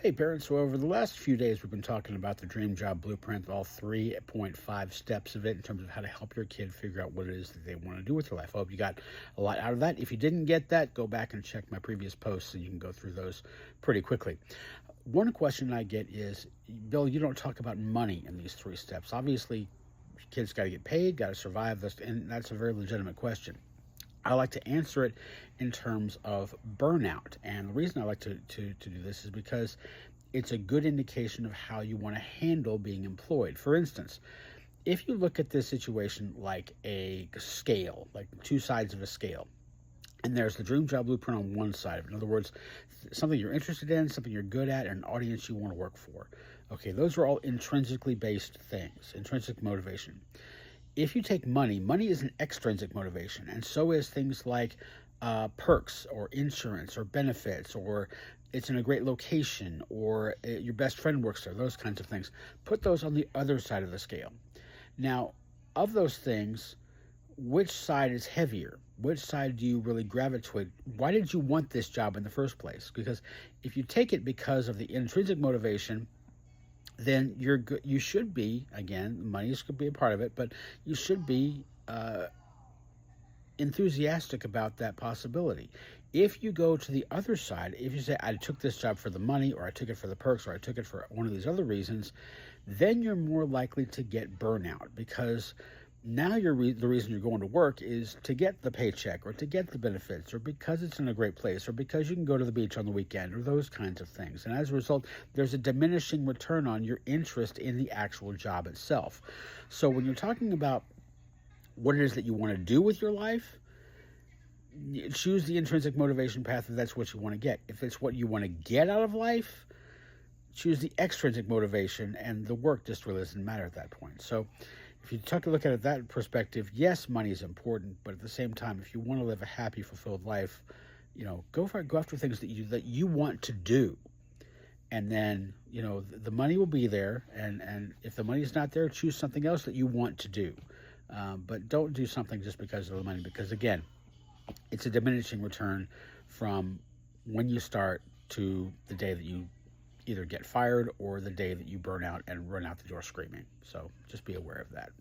Hey parents, so over the last few days, we've been talking about the Dream Job Blueprint, all 3.5 steps of it in terms of how to help your kid figure out what it is that they want to do with their life. I hope you got a lot out of that. If you didn't get that, go back and check my previous posts and you can go through those pretty quickly. One question I get is, Bill, you don't talk about money in these 3 steps. Obviously, kids got to get paid, got to survive, and that's a very legitimate question. I like to answer it in terms of burnout. And the reason I like to do this is because it's a good indication of how you want to handle being employed. For instance, if you look at this situation like a scale, like 2 sides of a scale, and there's the Dream Job Blueprint on one side of it. In other words, something you're interested in, something you're good at, and an audience you want to work for. Okay, those are all intrinsically based things, intrinsic motivation. If you take money, money is an extrinsic motivation, and so is things like perks or insurance or benefits, or it's in a great location, or your best friend works there, those kinds of things. Put those on the other side of the scale. Now, of those things, which side is heavier? Which side do you really gravitate? Why did you want this job in the first place? Because if you take it because of the intrinsic motivation, then you should be, again, money could be a part of it, but you should be enthusiastic about that possibility. If you go to the other side, if you say, I took this job for the money, or I took it for the perks, or I took it for one of these other reasons, then you're more likely to get burnout, because now the reason you're going to work is to get the paycheck, or to get the benefits, or because it's in a great place, or because you can go to the beach on the weekend, or those kinds of things. And as a result, there's a diminishing return on your interest in the actual job itself. So when you're talking about what it is that you want to do with your life, choose the intrinsic motivation path if that's what you want to get. If it's what you want to get out of life, choose the extrinsic motivation, and the work just really doesn't matter at that point. So if you take a look at it that perspective, yes, money is important, but at the same time, if you want to live a happy, fulfilled life, go for it. Go after things that you want to do, and then the money will be there. And if the money is not there, choose something else that you want to do. But don't do something just because of the money, because again, it's a diminishing return from when you start to the day that you either get fired or the day that you burn out and run out the door screaming. So just be aware of that.